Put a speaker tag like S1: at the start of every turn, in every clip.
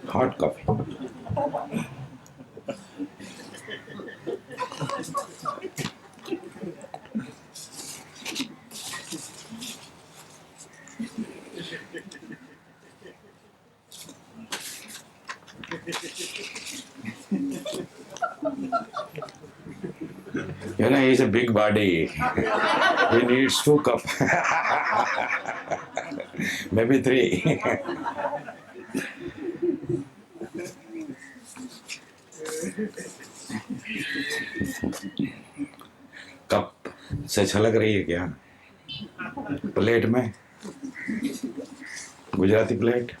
S1: Hot coffee. He's a big body. He needs 2 cups. Maybe 3. Cup से छलक रही है क्या? प्लेट में? Gujarati plate?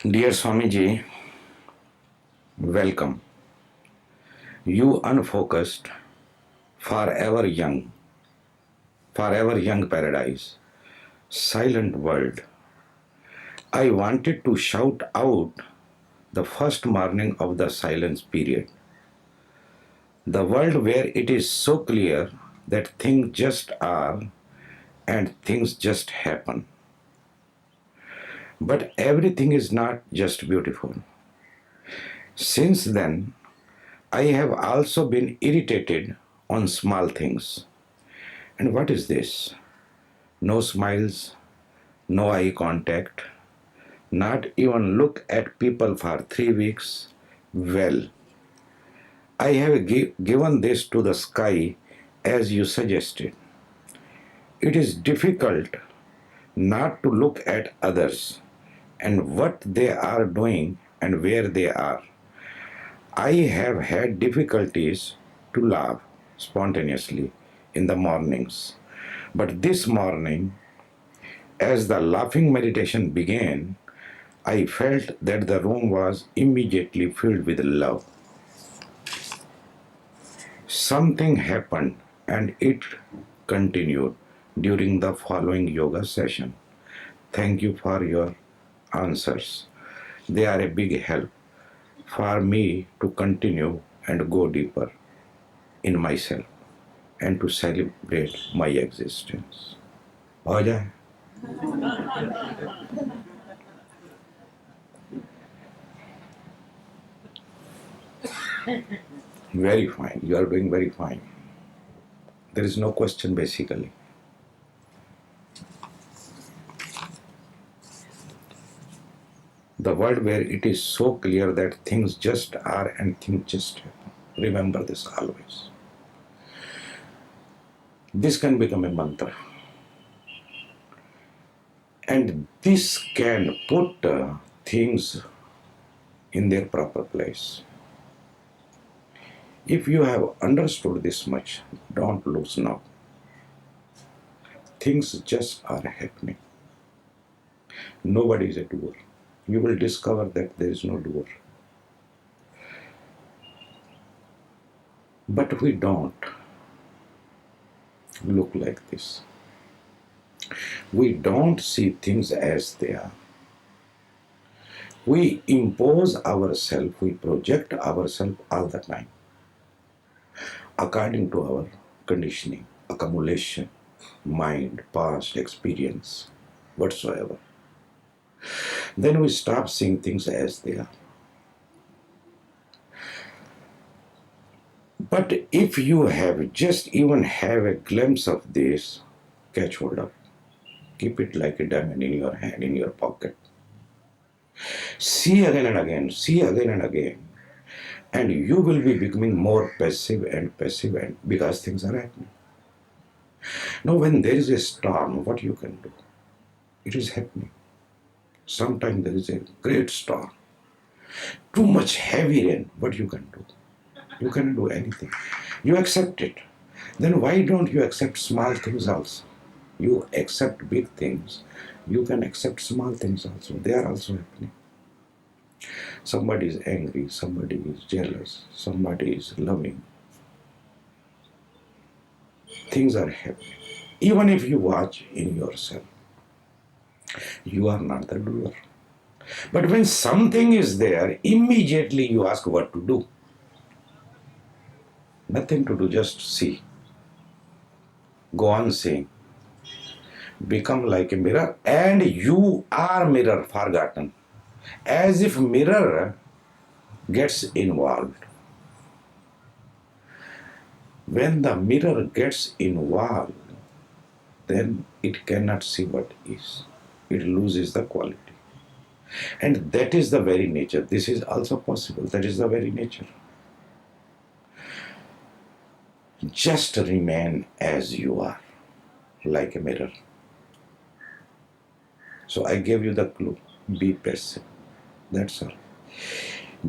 S1: Dear Swamiji, welcome. You unfocused, forever young paradise, silent world. I wanted to shout out the first morning of the silence period. The world where it is so clear that things just are and things just happen. But everything is not just beautiful. Since then, I have also been irritated on small things. And what is this? No smiles, no eye contact, not even look at people for 3 weeks. Well, I have given this to the sky as you suggested. It is difficult not to look at others and what they are doing and where they are. I have had difficulties to laugh spontaneously in the mornings. But this morning, as the laughing meditation began, I felt that the room was immediately filled with love. Something happened and it continued during the following yoga session. Thank you for your answers. They are a big help for me to continue and go deeper in myself and to celebrate my existence. हो जाए? Very fine. You are doing very fine. There is no question basically. The world where it is so clear that things just are and things just happen. Remember this always. This can become a mantra. And this can put things in their proper place. If you have understood this much, don't lose now. Things just are happening. Nobody is a doer. You will discover that there is no doer. But we don't look like this. We don't see things as they are. We impose ourselves, we project ourselves all the time according to our conditioning, accumulation, mind, past experience, whatsoever. Then we stop seeing things as they are. But if you have just even have a glimpse of this, catch hold of it. Keep it like a diamond in your hand, in your pocket. See again and again, and you will be becoming more passive and because things are happening. Now, when there is a storm, what you can do? It is happening. Sometimes there is a great storm, too much heavy rain. What you can do? You cannot do anything. You accept it. Then why don't you accept small things also? You accept big things. You can accept small things also. They are also happening. Somebody is angry, somebody is jealous, somebody is loving. Things are happening. Even if you watch in yourself, you are not the doer. But when something is there, immediately you ask what to do. Nothing to do, just see. Go on seeing. Become like a mirror, and you are mirror forgotten. As if mirror gets involved. When the mirror gets involved, then it cannot see what is. It loses the quality. And that is the very nature. This is also possible. That is the very nature. Just remain as you are, like a mirror. So I gave you the clue. Be passive. That's all.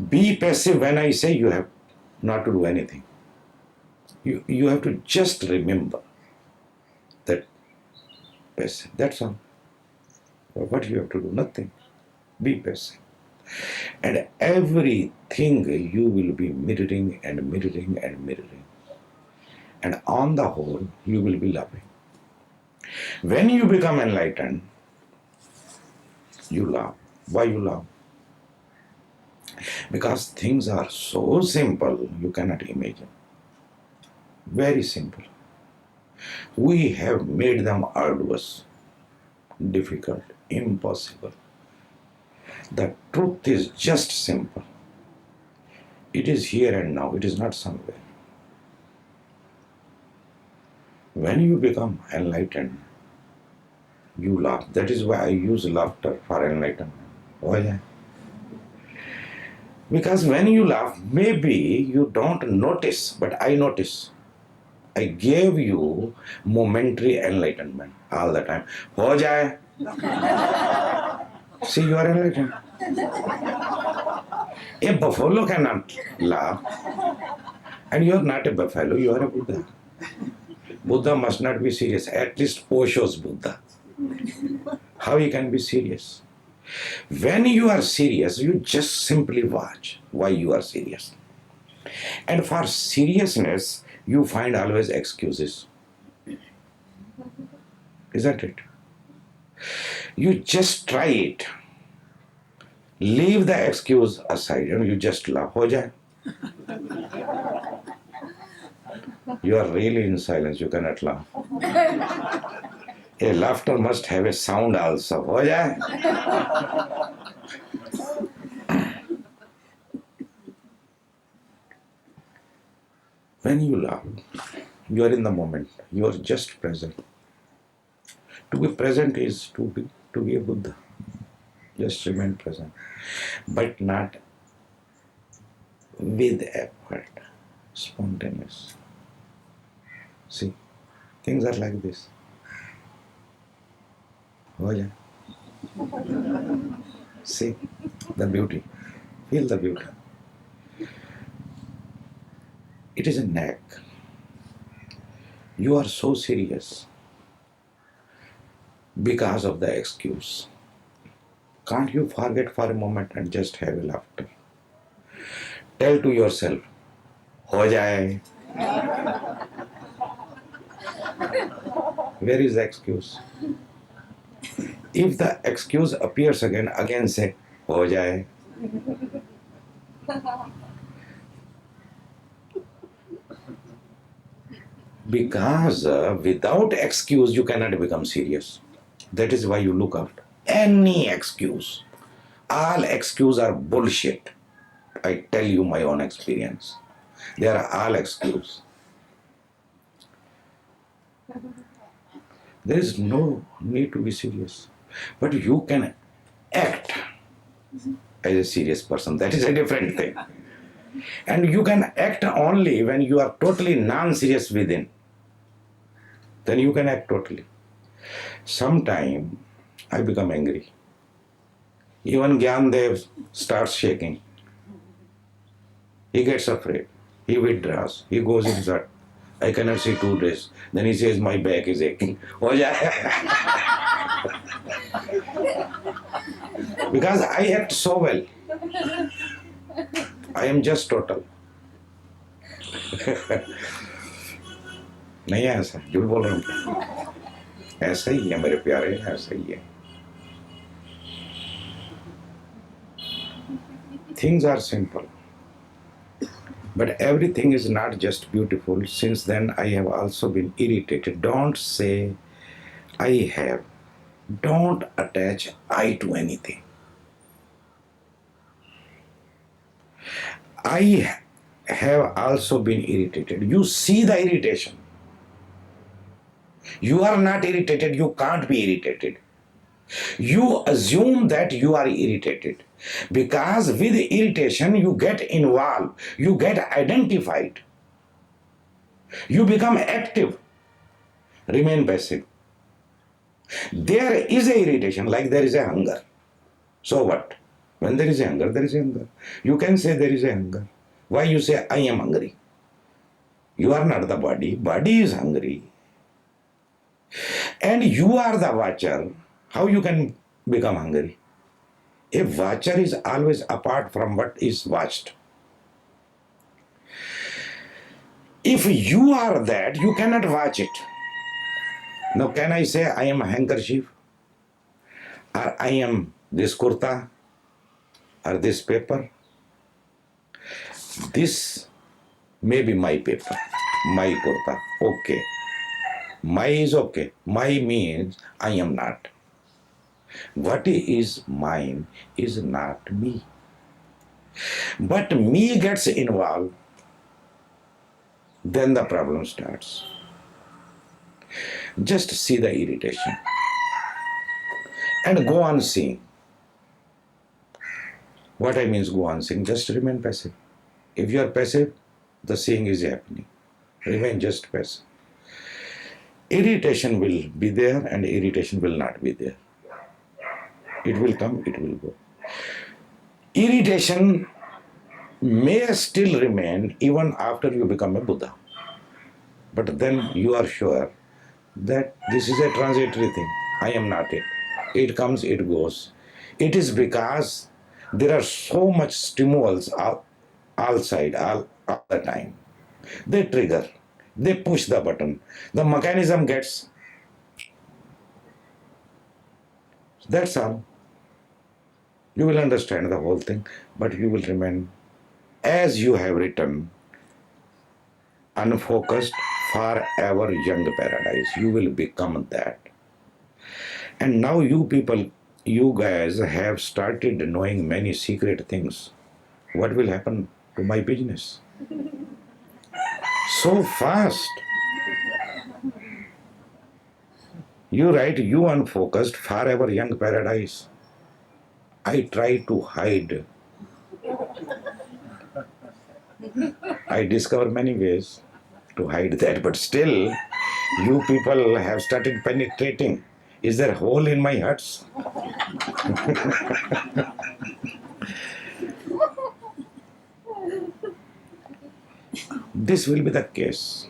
S1: Be passive when I say you have not to do anything. You have to just remember that passive. That's all. What you have to do? Nothing. Be passive. And everything you will be mirroring and mirroring and mirroring. And on the whole, you will be loving. When you become enlightened, you love. Why you love? Because things are so simple, you cannot imagine. Very simple. We have made them arduous, difficult, impossible. The truth is just simple. It is here and now. It is not somewhere. When you become enlightened, you laugh. That is why I use laughter for enlightenment. Oh yeah. Because when you laugh, maybe you don't notice, but I notice. I gave you momentary enlightenment all the time. Ho jaye. See, you are enlightened. A buffalo cannot laugh. And you are not a buffalo, you are a Buddha. Buddha must not be serious. At least Osho's Buddha. How he can be serious? When you are serious, you just simply watch why you are serious. And for seriousness, you find always excuses. Isn't it? You just try it. Leave the excuse aside and you just laugh. Ho jaye. You are really in silence, you cannot laugh. A laughter must have a sound also. Ho jaye. When you laugh, you are in the moment. You are just present. To be present is to be a Buddha. Just remain present. But not with effort. Spontaneous. See, things are like this. Oh yeah. See the beauty. Feel the beauty. It is a knack. You are so serious because of the excuse. Can't you forget for a moment and just have a laughter? Tell to yourself, ho jaye. Where is the excuse? If the excuse appears again say, ho jaye. Because without excuse you cannot become serious. That is why you look after any excuse. All excuses are bullshit. I tell you my own experience. They are all excuses. There is no need to be serious. But you can act as a serious person. That is a different thing. And you can act only when you are totally non-serious within. Then you can act totally. Sometime I become angry. Even Gyandev starts shaking. He gets afraid. He withdraws. He goes inside. I cannot see 2 days. Then he says, my back is aching. Because I act so well. I am just total. नहीं है ऐसा, झूठ बोल रहा हूँ, ऐसा ही है मेरे प्यारे, ऐसा ही है. Things are simple, but everything is not just beautiful. Since then, I have also been irritated. Don't say I have. Don't attach I to anything. I have also been irritated. You see the irritation. You are not irritated, you can't be irritated. You assume that you are irritated because with irritation you get involved, you get identified, you become active. Remain passive. There is a irritation, like there is a hunger. So what? When there is a hunger, there is a hunger. You can say there is a hunger. Why you say I am hungry? You are not the body. Body is hungry. And you are the watcher. How you can become hungry? A watcher is always apart from what is watched. If you are that, you cannot watch it. Now can I say I am a handkerchief? Or I am this kurta? Or this paper? This may be my paper, my kurta. Okay. My is okay. My means I am not. What is mine is not me. But me gets involved, then the problem starts. Just see the irritation and go on seeing. What I mean is go on seeing, just remain passive. If you are passive, the seeing is happening. Remain just passive. Irritation will be there and irritation will not be there. It will come, it will go. Irritation may still remain even after you become a Buddha. But then you are sure that this is a transitory thing. I am not it. It comes, it goes. It is because there are so much stimulus outside all the time. They trigger. They push the button. The mechanism gets. That's all. You will understand the whole thing, but you will remain as you have written, unfocused, forever young paradise. You will become that. And now you people, you guys have started knowing many secret things. What will happen to my business? So fast. You write, you unfocused, forever young paradise. I try to hide. I discover many ways to hide that, but still, you people have started penetrating. Is there a hole in my huts? This will be the case.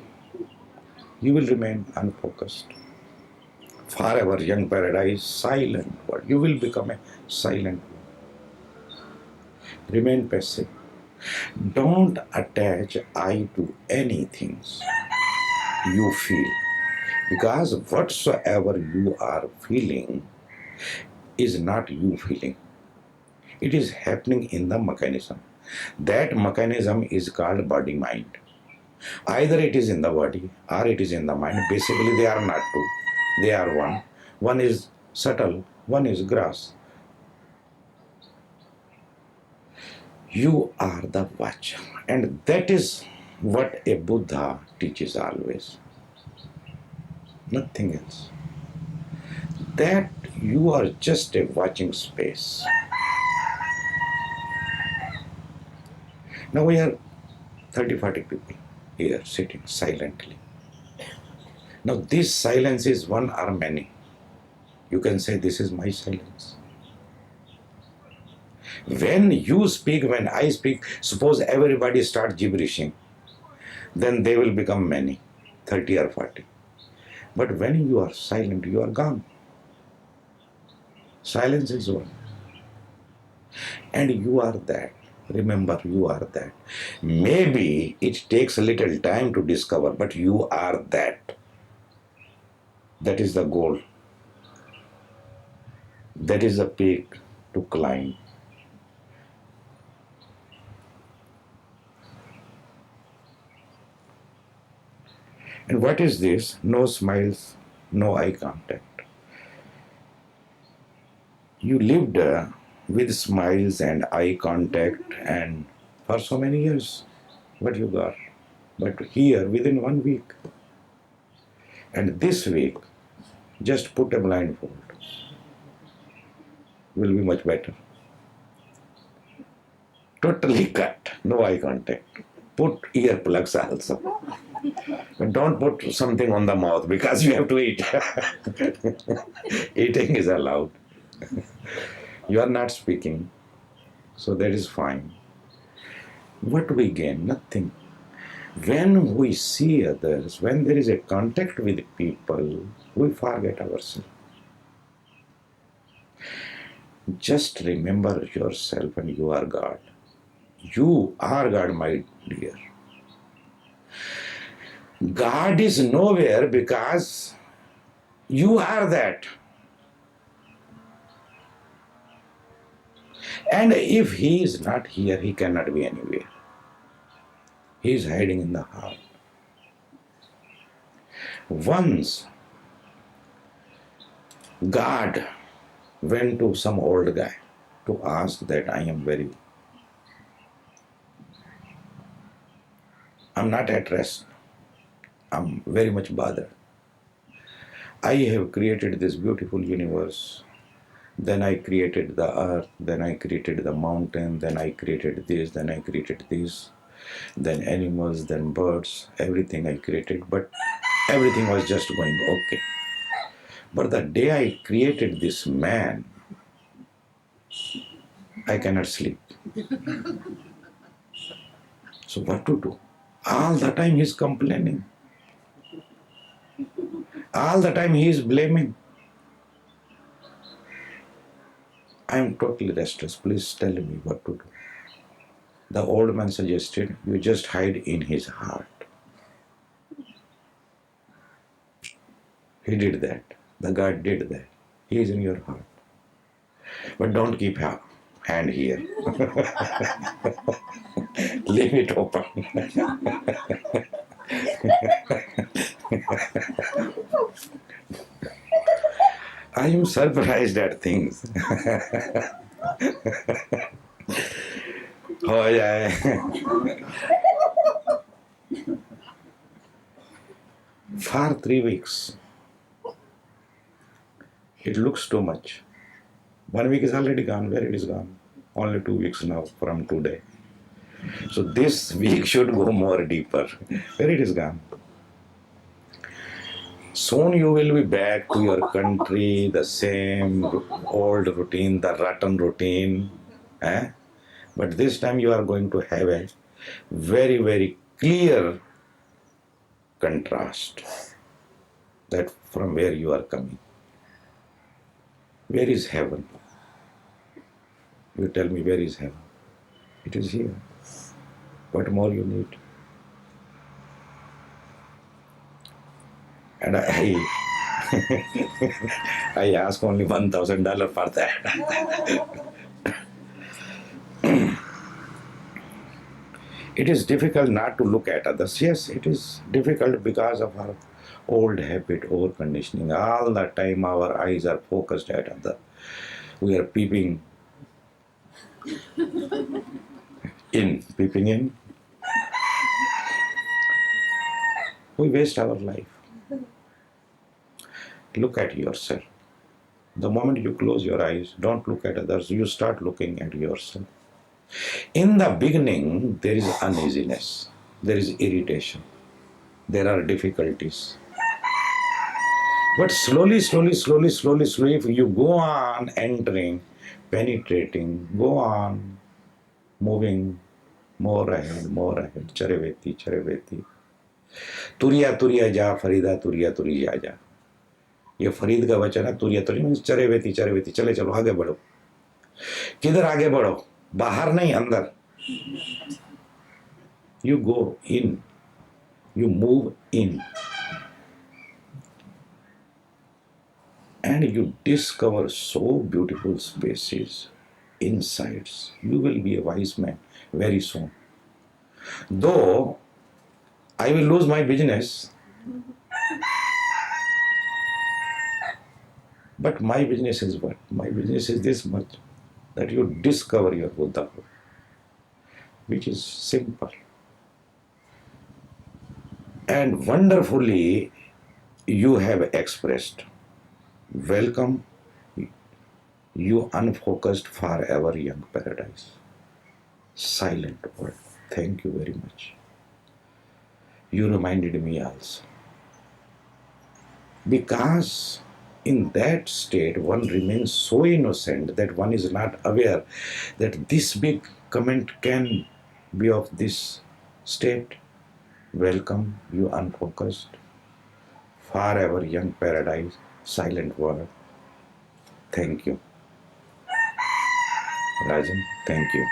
S1: You will remain unfocused. Forever young paradise, silent world. You will become a silent world. Remain passive. Don't attach I to anything you feel. Because whatsoever you are feeling is not you feeling. It is happening in the mechanism. That mechanism is called body-mind. Either it is in the body or it is in the mind. Basically, they are not two. They are one. One is subtle, one is gross. You are the watcher. And that is what a Buddha teaches always. Nothing else. That you are just a watching space. Now we are 30-40 people here sitting silently. Now, this silence is one or many. You can say, this is my silence. When you speak, when I speak, suppose everybody start gibberishing, then they will become many, 30 or 40. But when you are silent, you are gone. Silence is one. And you are that. Remember, you are that. Maybe it takes a little time to discover, but you are that. That is the goal. That is the peak to climb. And what is this? No smiles, no eye contact. You lived with smiles and eye contact and for so many years, what you got. But here, within 1 week, and this week, just put a blindfold. Will be much better. Totally cut, no eye contact. Put earplugs also. But don't put something on the mouth because you have to eat. Eating is allowed. You are not speaking, so that is fine. What we gain? Nothing. When we see others, when there is a contact with people, we forget ourselves. Just remember yourself and you are God. You are God, my dear. God is nowhere because you are that. And if He is not here, He cannot be anywhere. He is hiding in the heart. Once God went to some old guy to ask that I'm not at rest. I'm very much bothered. I have created this beautiful universe. Then I created the earth. Then I created the mountain. Then I created this. Then I created this. Then animals. Then birds. Everything I created. But everything was just going okay. But the day I created this man, I cannot sleep. So what to do? All the time he's complaining. All the time he is blaming. I am totally restless. Please tell me what to do. The old man suggested, you just hide in his heart. He did that. The God did that. He is in your heart. But don't keep hand here. Leave it open. I am surprised at things. Oh, yeah. For 3 weeks. It looks too much. 1 week is already gone. Where it is gone? Only 2 weeks now from today. So this week should go more deeper. Where it is gone? Soon you will be back to your country, the same old routine, the rotten routine. But this time you are going to have a very, very clear contrast that from where you are coming. Where is heaven? You tell me, where is heaven? It is here. What more you need? And I ask only $1,000 for that. It is difficult not to look at others. Yes, it is difficult because of our old habit, old conditioning. All the time our eyes are focused at others. We are peeping in. We waste our life. Look at yourself. The moment you close your eyes, don't look at others, you start looking at yourself. In the beginning, there is uneasiness, there is irritation, there are difficulties. But slowly, if you go on entering, penetrating, go on moving more ahead, Chareveti. तुरिया जा फरीदा तुरी जा। ये फरीद का वचन है। तुरिया तुरी मीन्स चरेवेती, चले चलो आगे बढ़ो। किधर आगे बढ़ो? बाहर नहीं, अंदर। You go in, you move in, and you discover so beautiful spaces, insights. You will be a wise man very soon. Though I will lose my business, but my business is what? My business is this much, that you discover your Buddhahood, which is simple. And wonderfully, you have expressed. Welcome, you unfocused, forever young paradise. Silent word. Thank you very much. You reminded me also. Because in that state, one remains so innocent that one is not aware that this big comment can be of this state. Welcome, you unfocused, forever young paradise, silent word. Thank you. Rajan, thank you.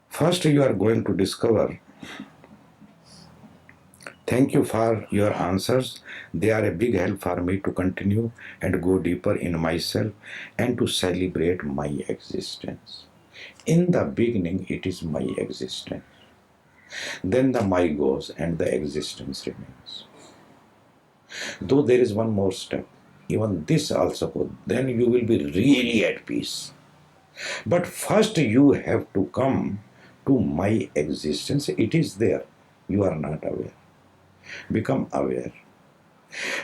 S1: First, you are going to discover. Thank you for your answers. They are a big help for me to continue and go deeper in myself and to celebrate my existence. In the beginning, it is my existence. Then the my goes and the existence remains. Though there is one more step, even this also goes, then you will be really at peace. But first, you have to come to my existence. It is there. You are not aware. Become aware.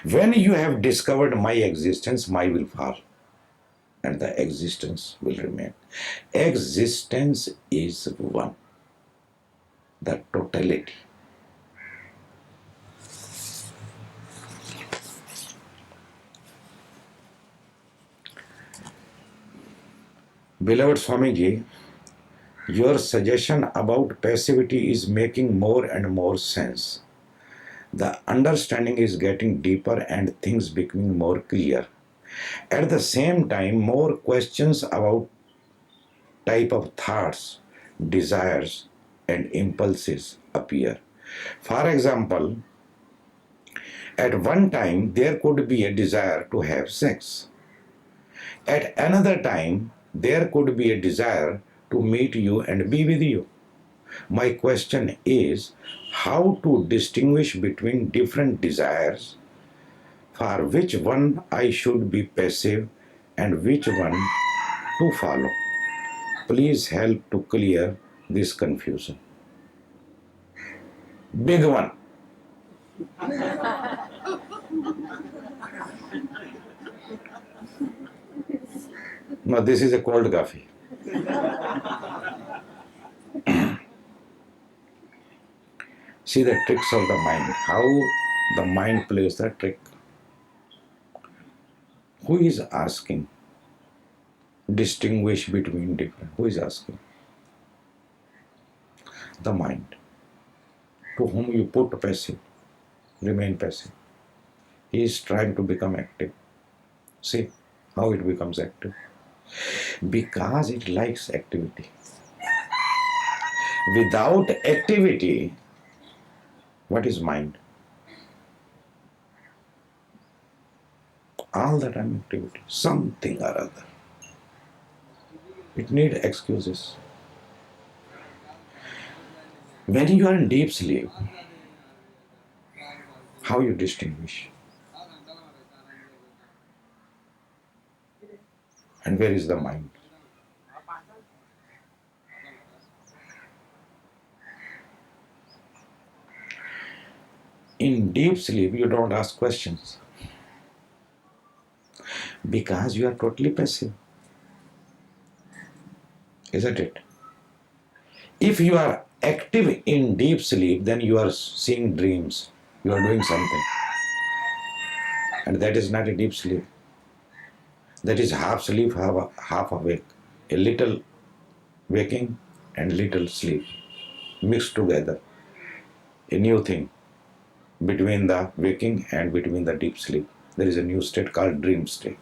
S1: When you have discovered my existence, my will fall and the existence will remain. Existence is one, the totality. Beloved Swamiji, your suggestion about passivity is making more and more sense. The understanding is getting deeper and things becoming more clear. At the same time, more questions about type of thoughts, desires, and impulses appear. For example, at one time there could be a desire to have sex. At another time, there could be a desire to meet you and be with you. My question is how to distinguish between different desires, for which one I should be passive and which one to follow. Please help to clear this confusion. Big one. No, this is a cold coffee. See the tricks of the mind, how the mind plays the trick. Who is asking? Distinguish between different. Who is asking? The mind. To whom you put passive, remain passive. He is trying to become active. See how it becomes active. Because it likes activity. Without activity, what is mind? All the time activity, something or other. It needs excuses. When you are in deep sleep, how you distinguish? And where is the mind? In deep sleep, you don't ask questions. Because you are totally passive. Isn't it? If you are active in deep sleep, then you are seeing dreams. You are doing something. And that is not a deep sleep. That is half sleep, half awake. A little waking and little sleep mixed together. A new thing between the waking and between the deep sleep. There is a new state called dream state.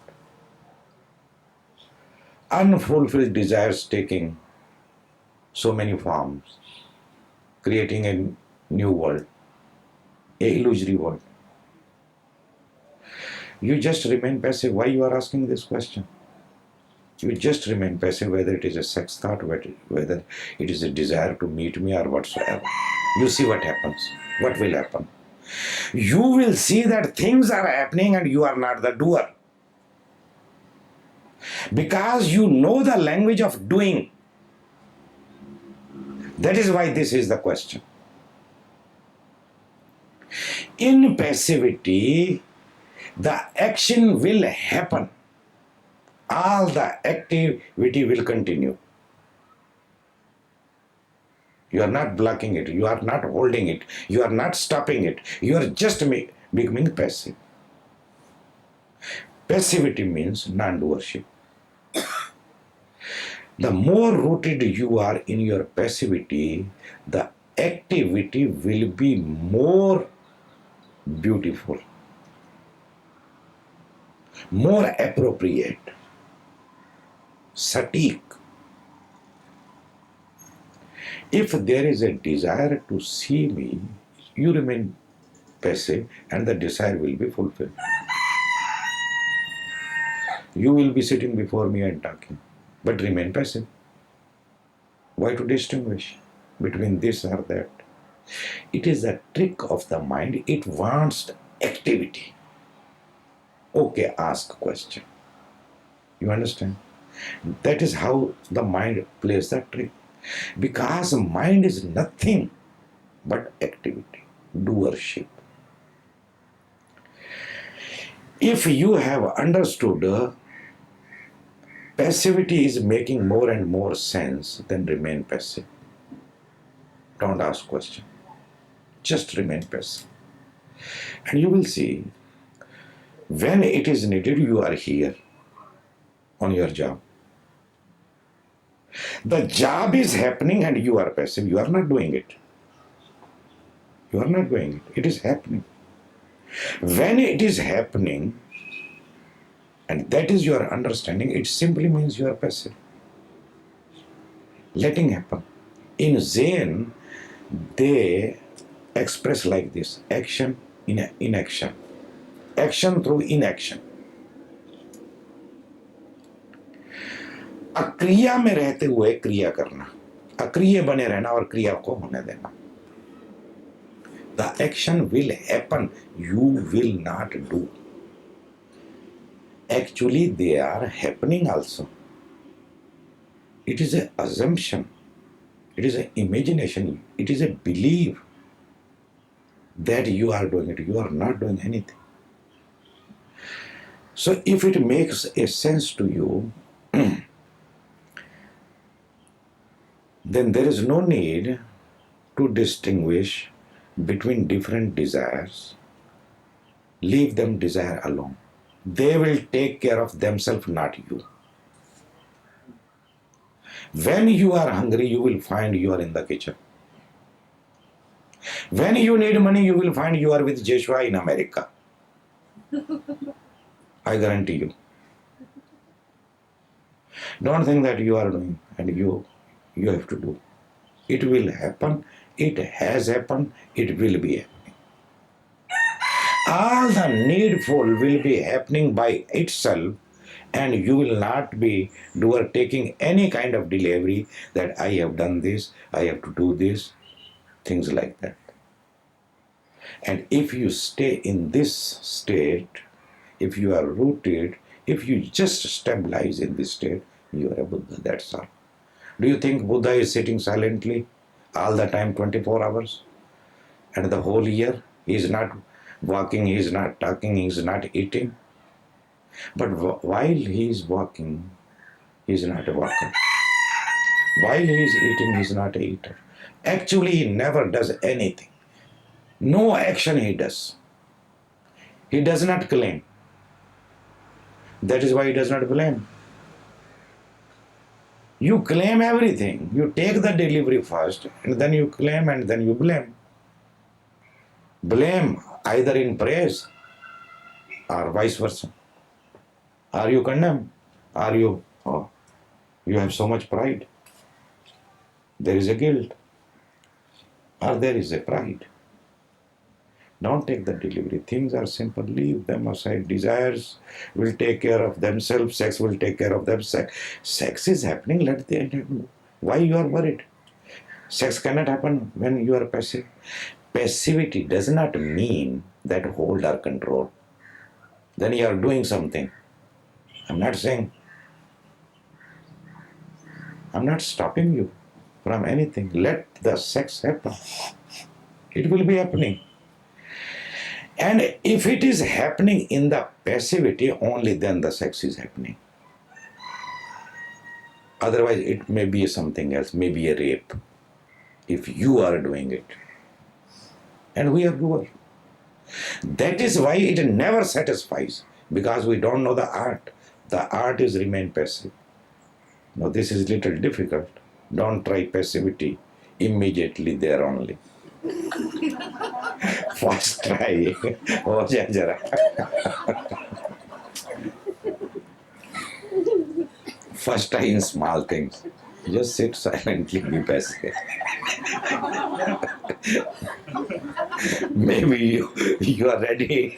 S1: Unfulfilled desires taking so many forms, creating a new world, a illusory world. You just remain passive. Why you are asking this question? You just remain passive, whether it is a sex thought, whether it is a desire to meet me or whatsoever. You see what happens. What will happen? You will see that things are happening and you are not the doer. Because you know the language of doing. That is why this is the question. In passivity, the action will happen. All the activity will continue. You are not blocking it. You are not holding it. You are not stopping it. You are just becoming passive. Passivity means non-doership. The more rooted you are in your passivity, the activity will be more beautiful, more appropriate, satik. If there is a desire to see me, you remain passive and the desire will be fulfilled. You will be sitting before me and talking, but remain passive. Why to distinguish between this or that? It is a trick of the mind. It wants activity. Okay, ask question. You understand? That is how the mind plays that trick. Because mind is nothing but activity, doership. If you have understood passivity is making more and more sense, then remain passive. Don't ask question. Just remain passive. And you will see, when it is needed, you are here on your job. The job is happening and you are passive. You are not doing it. You are not doing it. It is happening. When it is happening, and that is your understanding, it simply means you are passive. Letting happen. In Zen, they express like this: action in inaction, action through inaction. अक्रिया में रहते हुए क्रिया करना, अक्रिय बने रहना और क्रिया को होने देना. The action will happen, you will not do. Actually, they are happening also. It is an assumption, it is an imagination, it is a belief that you are doing it. You are not doing anything. So if it makes a sense to you, then there is no need to distinguish between different desires. Leave them desire alone. They will take care of themselves, not you. When you are hungry, you will find you are in the kitchen. When you need money, you will find you are with Joshua in America. I guarantee you. Don't think that you are doing and you have to do. It will happen. It has happened. It will be happening. All the needful will be happening by itself, and you will not be doer taking any kind of delivery that I have done this, I have to do this, things like that. And if you stay in this state, if you are rooted, if you just stabilize in this state, you are a Buddha, that's all. Do you think Buddha is sitting silently all the time, 24 hours? And the whole year, he is not walking, he is not talking, he is not eating. But while he is walking, he is not a walker. While he is eating, he is not a eater. Actually, he never does anything. No action he does. He does not claim. That is why he does not blame. You claim everything. You take the delivery first, and then you claim, and then you blame. Blame either in praise or vice versa. Are you condemned? Are you, oh, you have so much pride? There is a guilt, or there is a pride. Don't take the delivery. Things are simple. Leave them aside. Desires will take care of themselves. Sex will take care of themselves. Sex is happening. Let it happen. Why you are worried? Sex cannot happen when you are passive. Passivity does not mean that hold or control. Then you are doing something. I'm not saying. I'm not stopping you from anything. Let the sex happen. It will be happening. And if it is happening in the passivity, only then the sex is happening. Otherwise, it may be something else, maybe a rape, if you are doing it. And we are doers. That is why it never satisfies, because we don't know the art. The art is remain passive. Now, this is little difficult. Don't try passivity immediately there only. First try. Oh, jara. First try in small things. Just sit silently, be passive. Maybe you are ready.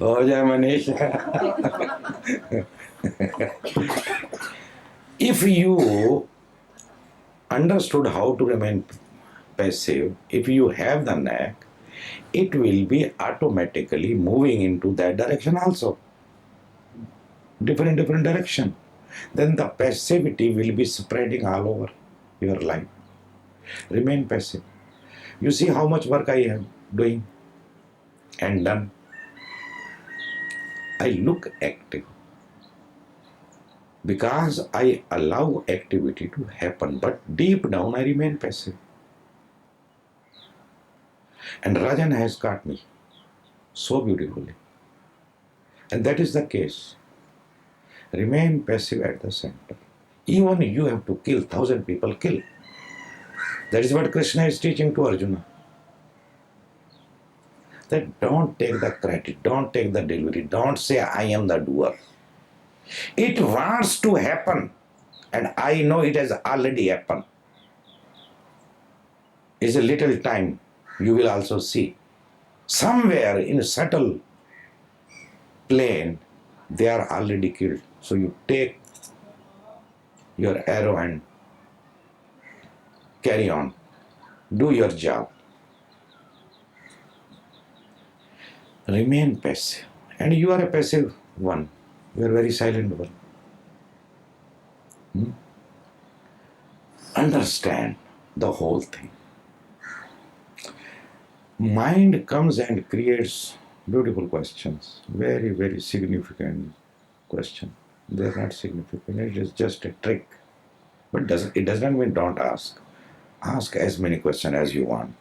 S1: Oh, yeah, Manish. If you understood how to remain passive, if you have the knack, it will be automatically moving into that direction also. Different direction. Then the passivity will be spreading all over your life. Remain passive. You see how much work I am doing and done. I look active because I allow activity to happen, but deep down I remain passive. And Rajan has got me so beautifully. And that is the case. Remain passive at the center. Even you have to kill 1,000 people, kill. That is what Krishna is teaching to Arjuna. That don't take the credit, don't take the delivery, don't say I am the doer. It wants to happen, and I know it has already happened. It's a little time, you will also see. Somewhere in a subtle plane, they are already killed. So you take your arrow and carry on. Do your job. Remain passive. And you are a passive one. You are a very silent one. Understand the whole thing. Mind comes and creates beautiful questions. Very, very significant question. They are not significant. It is just a trick. But it does not mean don't ask. Ask as many questions as you want.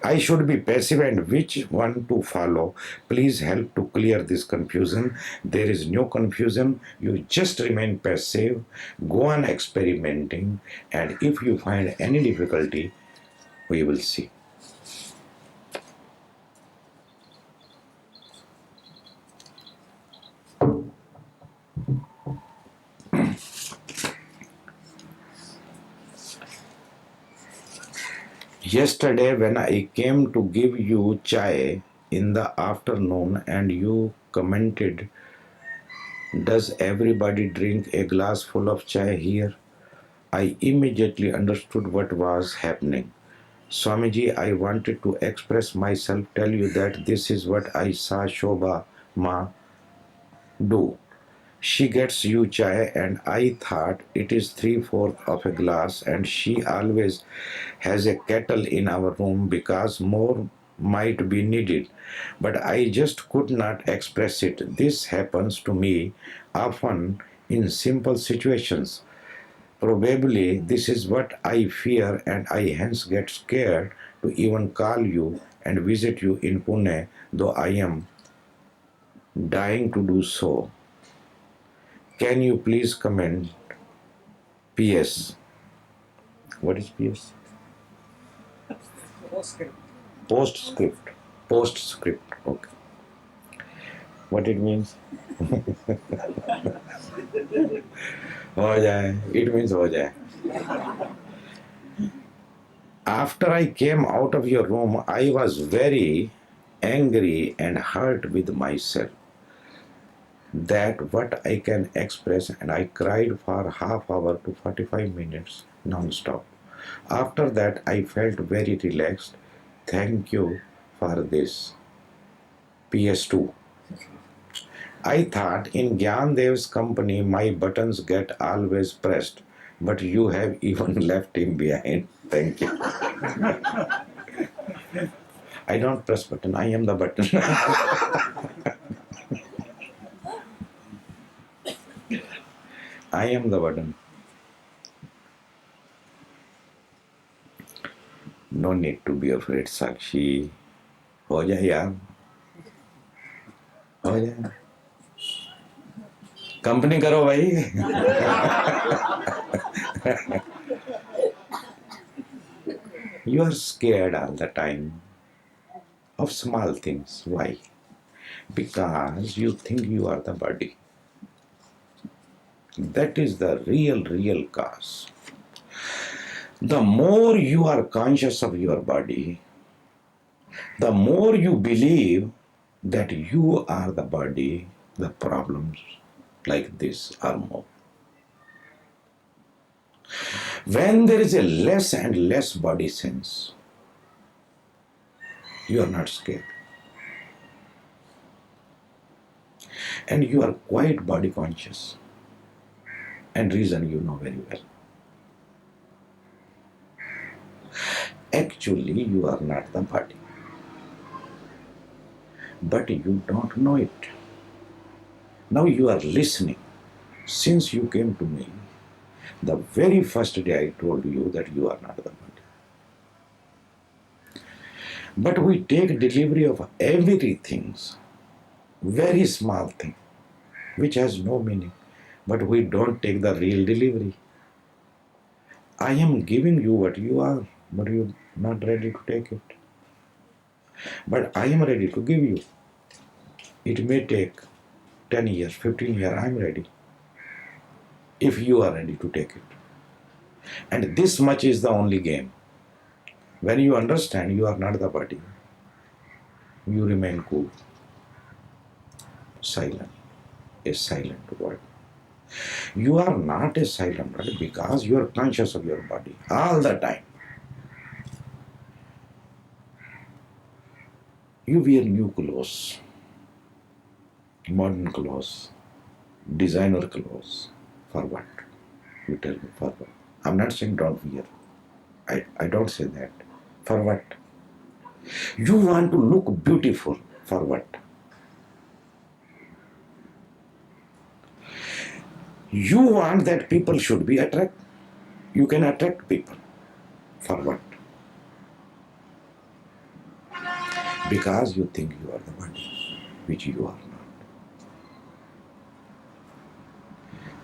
S1: I should be passive and which one to follow? Please help to clear this confusion. There is no confusion. You just remain passive. Go on experimenting. And if you find any difficulty, we will see. Yesterday, when I came to give you chai in the afternoon and you commented, does everybody drink a glass full of chai here? I immediately understood what was happening. Swamiji, I wanted to express myself, tell you that this is what I saw Shobha Ma do. She gets you chai and I thought it is 3/4 of a glass, and she always has a kettle in our room because more might be needed, but I just could not express it. This happens to me often in simple situations. Probably this is what I fear, and I hence get scared to even call you and visit you in Pune, though I am dying to do so. Can you please comment? PS. What is PS? Postscript. Postscript. Okay. What it means? हो जाए. It means हो जाए. After I came out of your room, I was very angry and hurt with myself. That what I can express, and I cried for half hour to 45 minutes non-stop. After that, I felt very relaxed. Thank you for this. PS2. I thought in Gyandev's company my buttons get always pressed, but you have even left him behind. Thank you. I don't press button, I am the button. I am the button. No need to be afraid, Sakshi. हो जाए यार. हो जाए. Company करो भाई. You are scared all the time of small things. Why? Because you think you are the body. That is the real cause. The more you are conscious of your body, the more you believe that you are the body, the problems like this are more. When there is a less and less body sense, you are not scared. And you are quite body conscious. And reason you know very well. Actually, you are not the body. But you don't know it. Now you are listening. Since you came to me, the very first day I told you that you are not the body. But we take delivery of everything, very small thing, which has no meaning. But we don't take the real delivery. I am giving you what you are, but you are not ready to take it. But I am ready to give you. It may take 10 years, 15 years, I am ready. If you are ready to take it. And this much is the only game. When you understand you are not the body, you remain cool, silent, a silent word. You are not a silent word because you are conscious of your body all the time. You wear new clothes, modern clothes, designer clothes. For what? You tell me, for what? I'm not saying don't wear. I don't say that. For what? You want to look beautiful. For what? You want that people should be attracted. You can attract people. For what? Because you think you are the body, which you are not.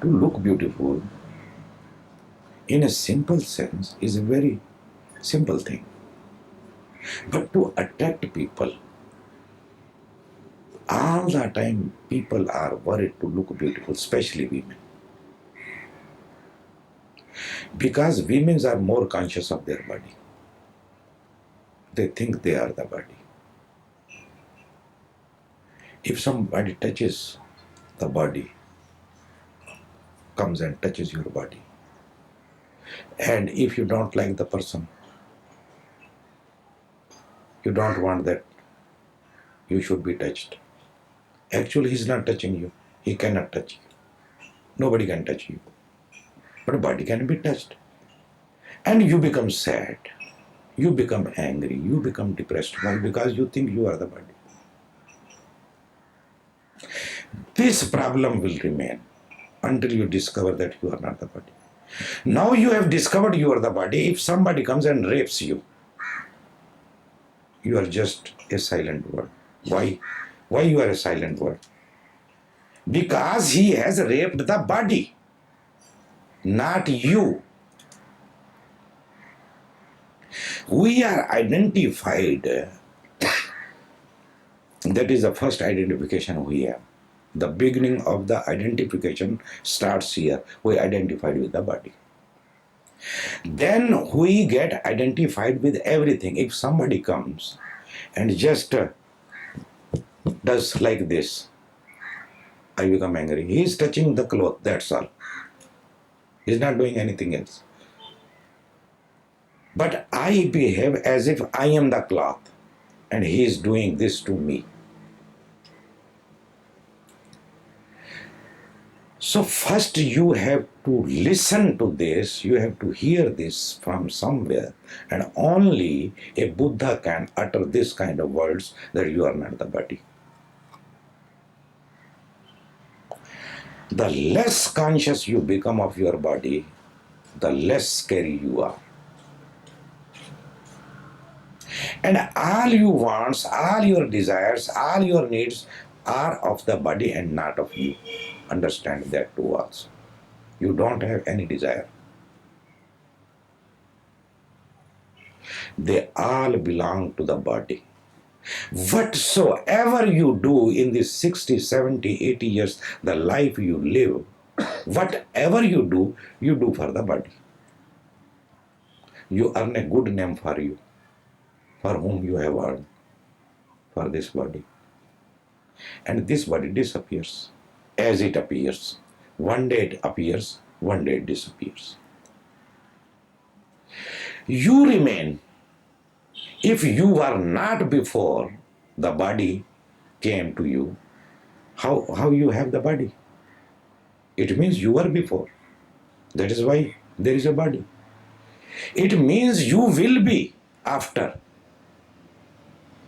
S1: To look beautiful, in a simple sense, is a very simple thing. But to attract people, all the time people are worried to look beautiful, especially women. Because women are more conscious of their body. They think they are the body. If somebody touches the body, comes and touches your body, and if you don't like the person, you don't want that you should be touched. Actually, he's not touching you. He cannot touch you. Nobody can touch you. But a body can be touched. And you become sad. You become angry, you become depressed. Why? Because you think you are the body. This problem will remain until you discover that you are not the body. Now you have discovered you are the body. If somebody comes and rapes you, you are just a silent word. Why? Why you are a silent word? Because he has raped the body, not you. We are identified. That is the first identification we have. The beginning of the identification starts here. We identified with the body. Then we get identified with everything. If somebody comes and just does like this, I become angry. He is touching the cloth, that's all. He is not doing anything else. But I behave as if I am the cloth and he is doing this to me. So first you have to listen to this, you have to hear this from somewhere, and only a Buddha can utter this kind of words that you are not the body. The less conscious you become of your body, the less scary you are. And all your wants, all your desires, all your needs are of the body and not of you. Understand that too also. You don't have any desire. They all belong to the body. Whatsoever you do in these 60, 70, 80 years, the life you live, whatever you do for the body. You earn a good name for you, for whom you have earned, for this body. And this body disappears as it appears. One day it appears, one day it disappears. You remain. If you were not before the body came to you, how you have the body? It means you were before. That is why there is a body. It means you will be after,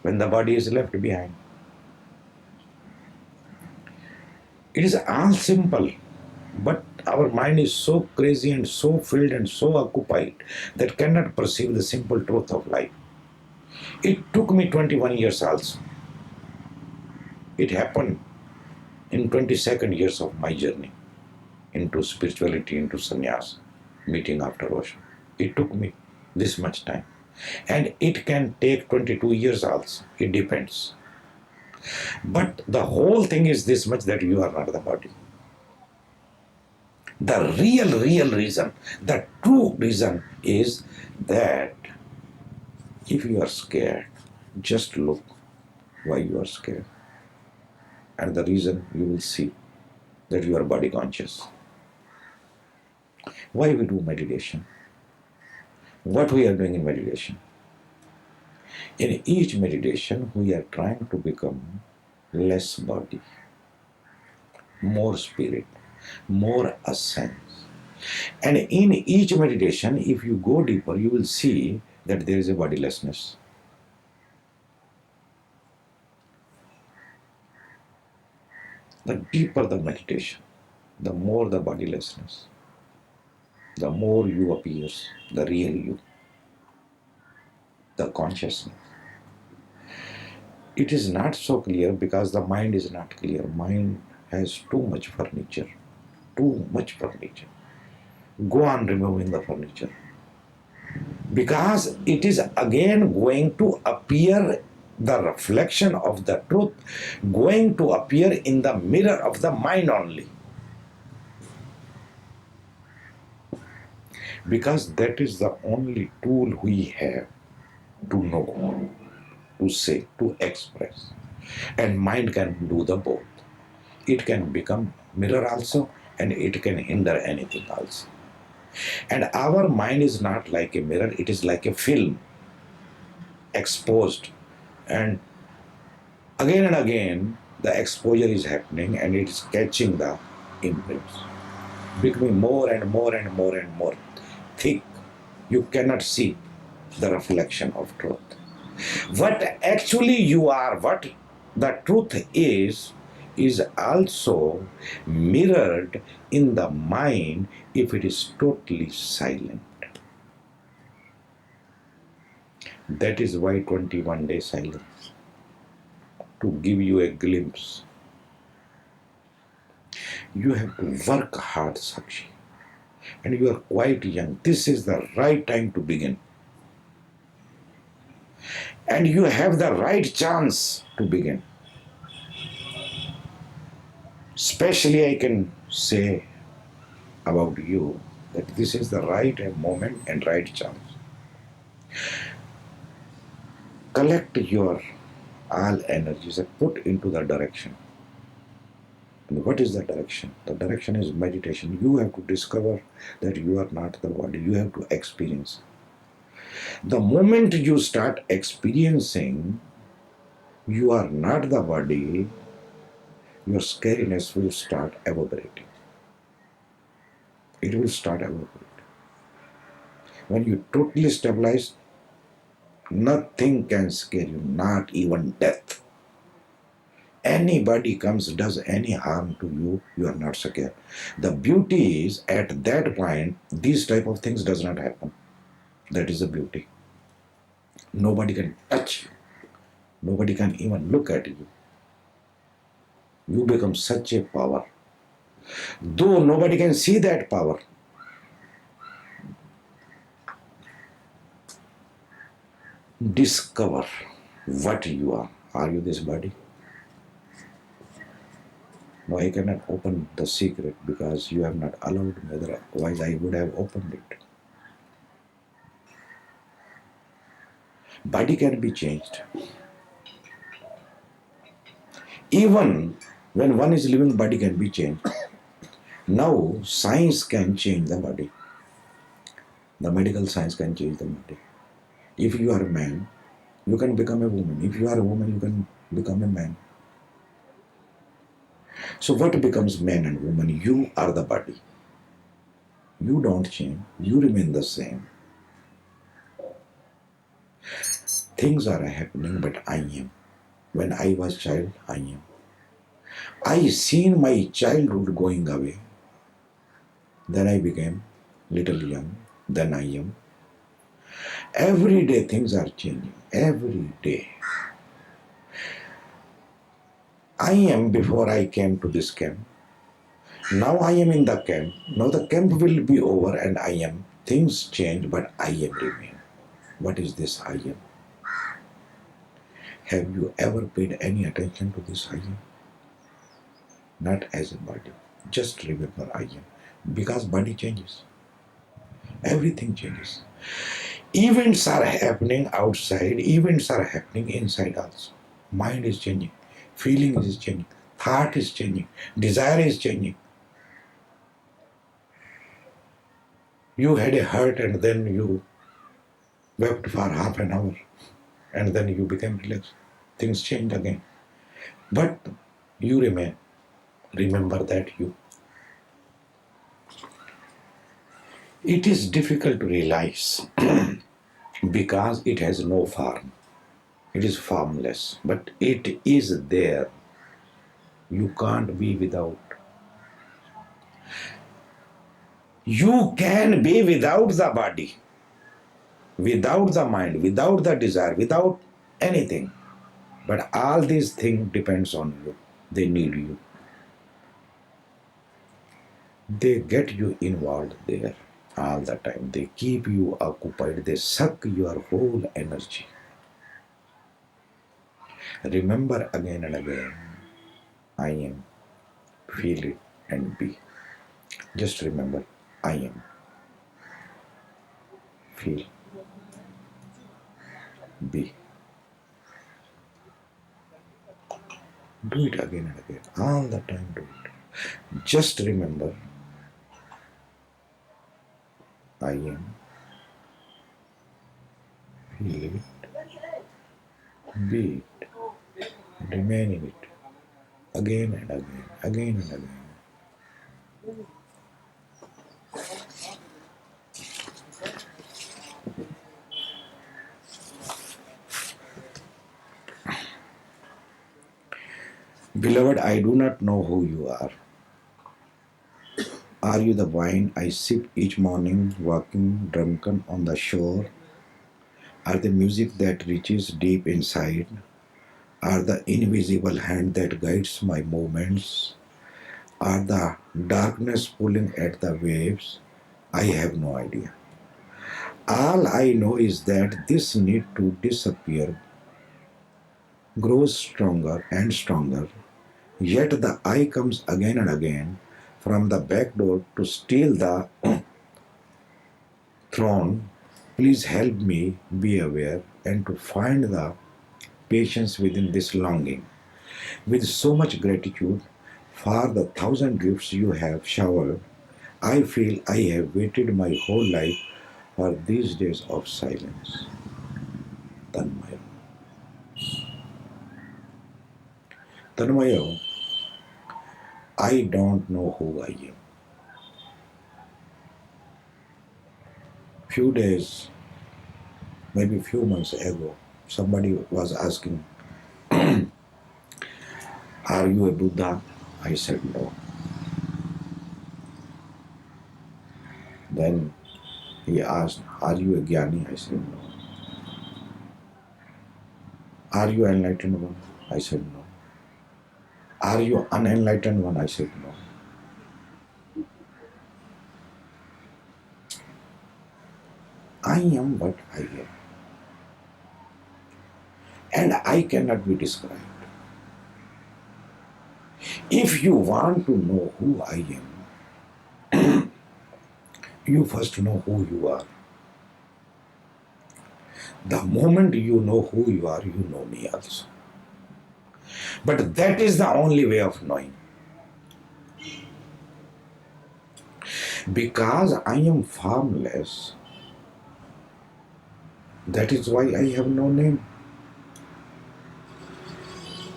S1: when the body is left behind. It is all simple, but our mind is so crazy and so filled and so occupied that cannot perceive the simple truth of life. It took me 21 years also. It happened in 22nd years of my journey into spirituality, into sannyas, meeting after Osho. It took me this much time. And it can take 22 years also. It depends. But the whole thing is this much, that you are not the body. The real reason, the true reason is that if you are scared, just look why you are scared. And the reason you will see that you are body conscious. Why we do meditation? What we are doing in meditation? In each meditation, we are trying to become less body, more spirit, more essence. And in each meditation, if you go deeper, you will see that there is a bodilessness. The deeper the meditation, the more the bodilessness, the more you appears, the real you, the consciousness. It is not so clear because the mind is not clear. Mind has too much furniture. Too much furniture. Go on removing the furniture. Because it is again going to appear, the reflection of the truth, going to appear in the mirror of the mind only. Because that is the only tool we have to know, to say, to express. And mind can do the both. It can become mirror also, and it can hinder anything also. And our mind is not like a mirror, it is like a film, exposed. And again, the exposure is happening and it is catching the imprints, becoming more and more thick. You cannot see. the reflection of truth. What actually you are, what the truth is also mirrored in the mind if it is totally silent. That is why 21 day silence, to give you a glimpse. You have to work hard, Sakshi. And you are quite young. This is the right time to begin. And you have the right chance to begin. Especially, I can say about you that this is the right moment and right chance. Collect your all energies and put into the direction. And what is the direction? The direction is meditation. You have to discover that you are not the body. You have to experience. The moment you start experiencing you are not the body, your scariness will start evaporating. It will start evaporating. When you totally stabilize, nothing can scare you, not even death. Anybody comes, does any harm to you, you are not scared. The beauty is at that point, these type of things does not happen. That is the beauty. Nobody can touch you. Nobody can even look at you. You become such a power. Though nobody can see that power, discover what you are. Are you this body? No, I cannot open the secret because you have not allowed me, otherwise I would have opened it. Body can be changed. Even when one is living, body can be changed. Now, science can change the body. The medical science can change the body. If you are a man, you can become a woman. If you are a woman, you can become a man. So what becomes man and woman? You are the body. You don't change. You remain the same. Things are happening, but I am. When I was child, I am. I seen my childhood going away. Then I became little young. Then I am. Every day things are changing. Every day. I am before I came to this camp. Now I am in the camp. Now the camp will be over and I am. Things change, but I am remain. What is this I am? Have you ever paid any attention to this I am? Not as a body. Just remember I am. Because body changes. Everything changes. Events are happening outside. Events are happening inside also. Mind is changing. Feeling is changing. Thought is changing. Desire is changing. You had a hurt and then you wept for half an hour and then you became relaxed. Things change again. But you remain. Remember that you. It is difficult to realize because it has no form. It is formless, but it is there. You can't be without. You can be without the body, without the mind, without the desire, without anything. But all these things depends on you. They need you. They get you involved there all the time. They keep you occupied. They suck your whole energy. Remember again and again, I am, feel it and be. Just remember, I am, feel, be. Do it again and again, all the time do it. Just remember, I am, feel it, be it, remain in it, again and again, again and again. Beloved, I do not know who you are. Are you the wine I sip each morning, walking drunken on the shore? Are the music that reaches deep inside? Are the invisible hand that guides my movements? Are the darkness pulling at the waves? I have no idea. All I know is that this need to disappear grows stronger and stronger, yet the eye comes again and again from the back door to steal the throne. Please help me be aware and to find the patience within this longing. With so much gratitude for the thousand gifts you have showered, I feel I have waited my whole life for these days of silence. Tanmaya. Tanmaya, I don't know who I am. Few days, maybe few months ago, somebody was asking, are you a Buddha? I said no. Then he asked, are you a Jnani? I said no. Are you enlightened one? I said no. Are you unenlightened one? I said no. I am what I am. And I cannot be described. If you want to know who I am, you first know who you are. The moment you know who you are, you know me also. But that is the only way of knowing. Because I am formless, that is why I have no name.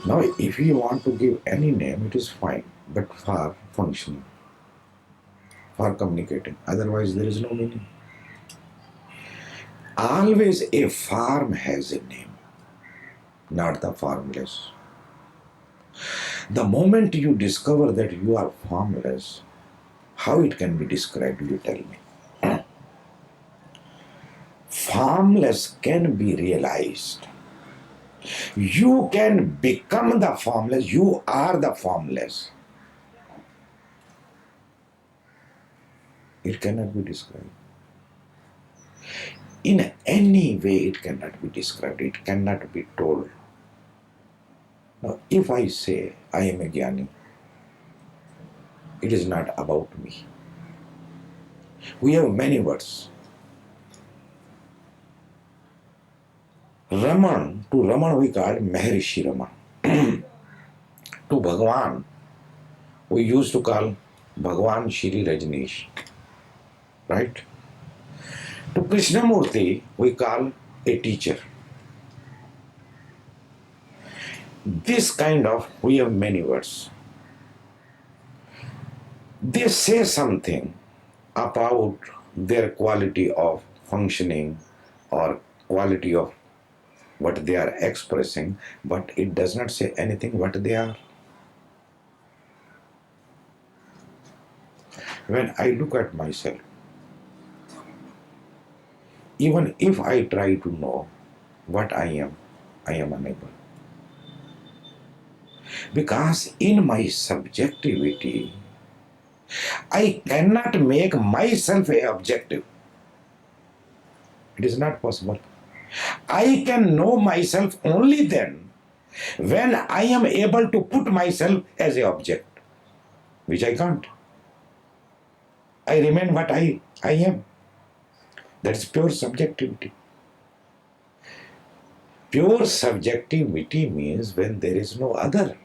S1: Now, if you want to give any name, it is fine, but for functioning, for communicating. Otherwise, there is no meaning. Always a form has a name, not the formless. The moment you discover that you are formless, how it can be described, you tell me. Formless can be realized. You can become the formless. You are the formless. It cannot be described. In any way, it cannot be described. It cannot be told. Now, if I say I am a Jnani, it is not about me. We have many words. Raman, to Raman we call Maharishi Raman. To Bhagavan, we used to call Bhagavan Shri Rajneesh. Right? To Krishnamurti, we call a teacher. This kind of, we have many words. They say something about their quality of functioning or quality of what they are expressing, but it does not say anything what they are. When I look at myself, even if I try to know what I am unable. Because in my subjectivity, I cannot make myself a objective. It is not possible. I can know myself only then when I am able to put myself as a object, which I can't. I remain what I am. That is pure subjectivity. Pure subjectivity means when there is no other.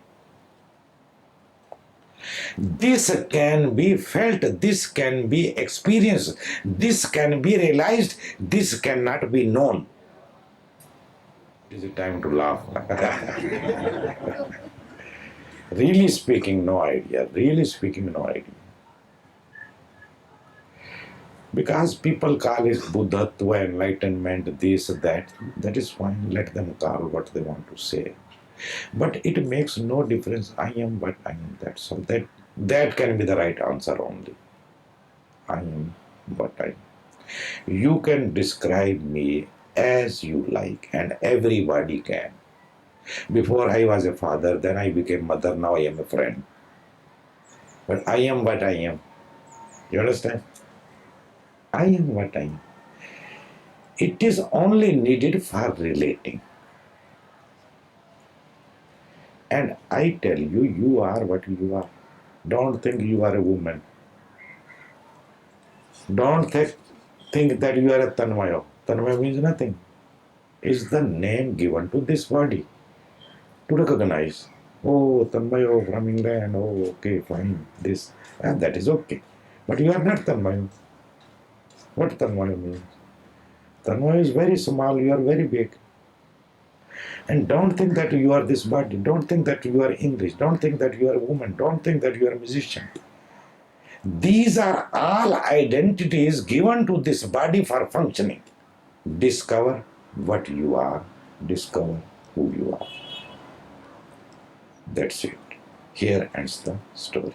S1: This can be felt, this can be experienced, this can be realized, this cannot be known. It is a time to laugh. Really speaking, no idea. Really speaking, no idea. Because people call it Buddhatva, enlightenment, this, that. That is fine. Let them call what they want to say. But it makes no difference. I am what I am. That's all. That can be the right answer only. I am what I am. You can describe me as you like, and everybody can. Before I was a father, then I became mother, now I am a friend. But I am what I am. You understand? I am what I am. It is only needed for relating. And I tell you, you are what you are. Don't think you are a woman. Don't think that you are a Tanmaya. Tanmaya means nothing. It's the name given to this body to recognize. Oh, Tanmaya from England. Oh, okay, fine. This and that is okay. But you are not Tanmaya. What Tanmaya means? Tanmaya is very small. You are very big. And don't think that you are this body. Don't think that you are English. Don't think that you are a woman. Don't think that you are a musician. These are all identities given to this body for functioning. Discover what you are. Discover who you are. That's it. Here ends the story.